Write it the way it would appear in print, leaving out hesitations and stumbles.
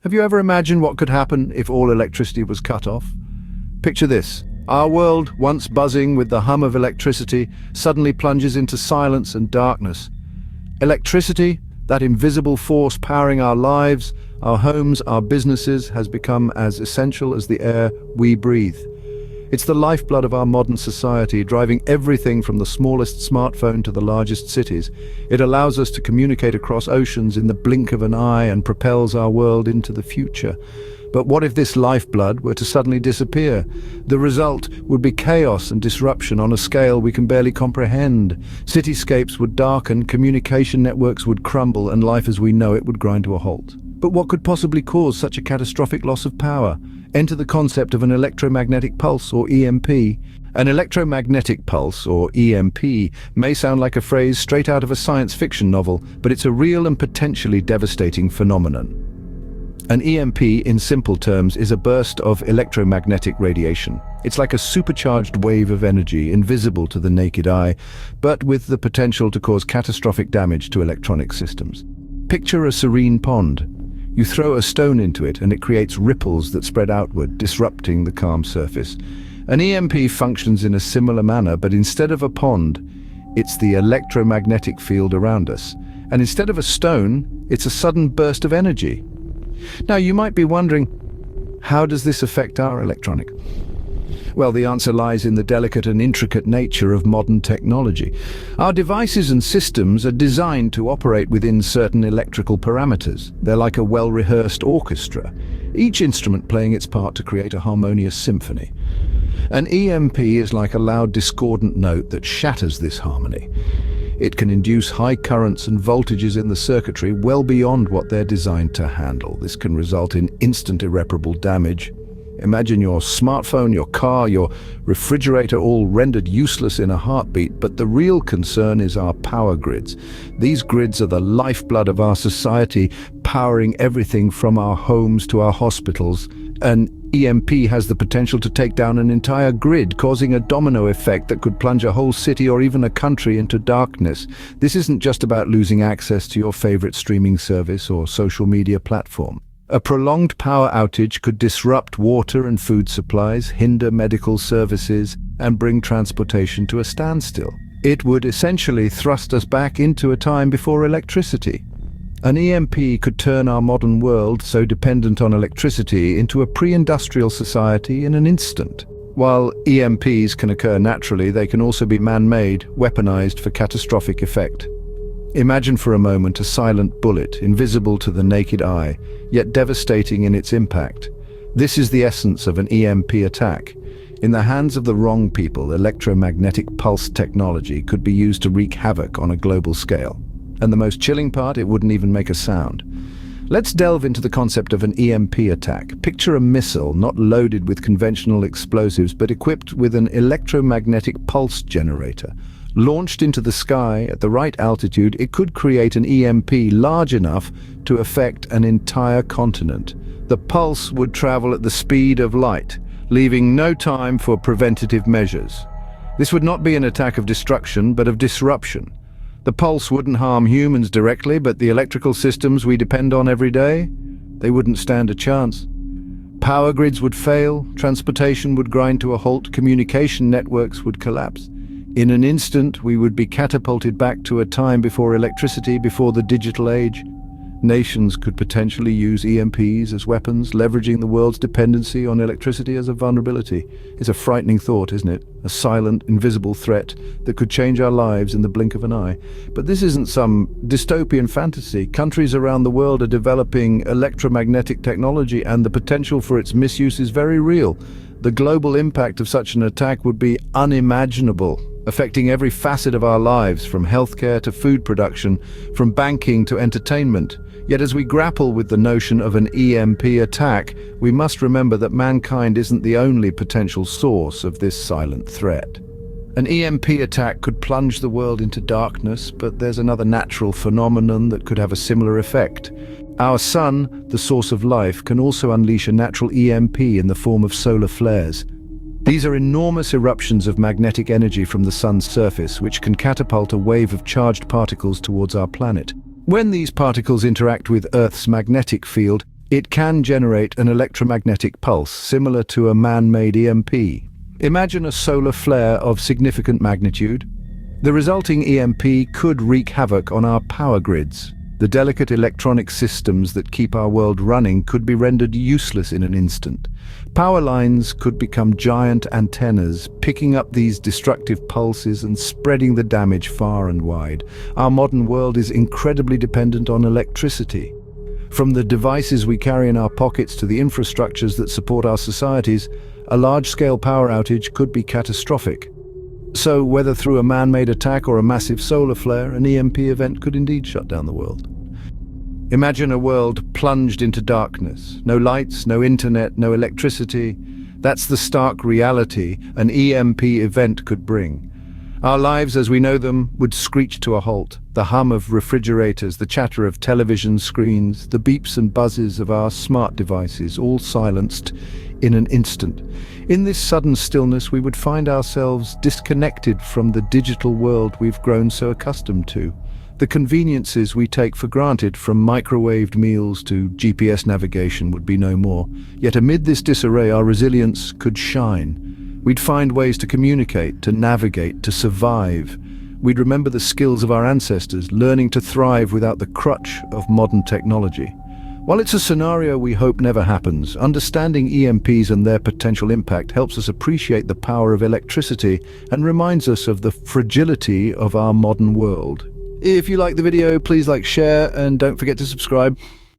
Have you ever imagined what could happen if all electricity was cut off? Picture this. Our world, once buzzing with the hum of electricity, suddenly plunges into silence and darkness. Electricity, that invisible force powering our lives, our homes, our businesses, has become as essential as the air we breathe. It's the lifeblood of our modern society, driving everything from the smallest smartphone to the largest cities. It allows us to communicate across oceans in the blink of an eye and propels our world into the future. But what if this lifeblood were to suddenly disappear? The result would be chaos and disruption on a scale we can barely comprehend. Cityscapes would darken, communication networks would crumble, and life as we know it would grind to a halt. But what could possibly cause such a catastrophic loss of power? Enter the concept of an electromagnetic pulse, or EMP. An electromagnetic pulse, or EMP, may sound like a phrase straight out of a science fiction novel, but it's a real and potentially devastating phenomenon. An EMP, in simple terms, is a burst of electromagnetic radiation. It's like a supercharged wave of energy, invisible to the naked eye, but with the potential to cause catastrophic damage to electronic systems. Picture a serene pond. You throw a stone into it and it creates ripples that spread outward, disrupting the calm surface. An EMP functions in a similar manner, but instead of a pond, it's the electromagnetic field around us. And instead of a stone, it's a sudden burst of energy. Now, you might be wondering, how does this affect our electronic? Well, the answer lies in the delicate and intricate nature of modern technology. Our devices and systems are designed to operate within certain electrical parameters. They're like a well-rehearsed orchestra, each instrument playing its part to create a harmonious symphony. An EMP is like a loud, discordant note that shatters this harmony. It can induce high currents and voltages in the circuitry well beyond what they're designed to handle. This can result in instant irreparable damage. Imagine your smartphone, your car, your refrigerator all rendered useless in a heartbeat, but the real concern is our power grids. These grids are the lifeblood of our society, powering everything from our homes to our hospitals. An EMP has the potential to take down an entire grid, causing a domino effect that could plunge a whole city or even a country into darkness. This isn't just about losing access to your favorite streaming service or social media platform. A prolonged power outage could disrupt water and food supplies, hinder medical services, and bring transportation to a standstill. It would essentially thrust us back into a time before electricity. An EMP could turn our modern world, so dependent on electricity, into a pre-industrial society in an instant. While EMPs can occur naturally, they can also be man-made, weaponized for catastrophic effect. Imagine for a moment a silent bullet, invisible to the naked eye, yet devastating in its impact. This is the essence of an EMP attack. In the hands of the wrong people, electromagnetic pulse technology could be used to wreak havoc on a global scale. And the most chilling part, it wouldn't even make a sound. Let's delve into the concept of an EMP attack. Picture a missile not loaded with conventional explosives, but equipped with an electromagnetic pulse generator. Launched into the sky at the right altitude, it could create an EMP large enough to affect an entire continent. The pulse would travel at the speed of light, leaving no time for preventative measures. This would not be an attack of destruction, but of disruption. The pulse wouldn't harm humans directly, but the electrical systems we depend on every day, they wouldn't stand a chance. Power grids would fail, transportation would grind to a halt, communication networks would collapse. In an instant, we would be catapulted back to a time before electricity, before the digital age. Nations could potentially use EMPs as weapons, leveraging the world's dependency on electricity as a vulnerability. It's a frightening thought, isn't it? A silent, invisible threat that could change our lives in the blink of an eye. But this isn't some dystopian fantasy. Countries around the world are developing electromagnetic technology, and the potential for its misuse is very real. The global impact of such an attack would be unimaginable, affecting every facet of our lives, from healthcare to food production, from banking to entertainment. Yet as we grapple with the notion of an EMP attack, we must remember that mankind isn't the only potential source of this silent threat. An EMP attack could plunge the world into darkness, but there's another natural phenomenon that could have a similar effect. Our sun, the source of life, can also unleash a natural EMP in the form of solar flares. These are enormous eruptions of magnetic energy from the sun's surface, which can catapult a wave of charged particles towards our planet. When these particles interact with Earth's magnetic field, It can generate an electromagnetic pulse similar to a man-made EMP. Imagine a solar flare of significant magnitude. The resulting EMP could wreak havoc on our power grids. The delicate electronic systems that keep our world running could be rendered useless in an instant. Power lines could become giant antennas, picking up these destructive pulses and spreading the damage far and wide. Our modern world is incredibly dependent on electricity. From the devices we carry in our pockets to the infrastructures that support our societies, a large-scale power outage could be catastrophic. So, whether through a man-made attack or a massive solar flare, an EMP event could indeed shut down the world. Imagine a world plunged into darkness. No lights, no internet, no electricity. That's the stark reality an EMP event could bring. Our lives as we know them would screech to a halt. The hum of refrigerators, the chatter of television screens, the beeps and buzzes of our smart devices, all silenced in an instant. In this sudden stillness, we would find ourselves disconnected from the digital world we've grown so accustomed to. The conveniences we take for granted, from microwaved meals to GPS navigation, would be no more. Yet amid this disarray, our resilience could shine. We'd find ways to communicate, to navigate, to survive. We'd remember the skills of our ancestors, learning to thrive without the crutch of modern technology. While it's a scenario we hope never happens, understanding EMPs and their potential impact helps us appreciate the power of electricity and reminds us of the fragility of our modern world. If you like the video, please like, share, and don't forget to subscribe.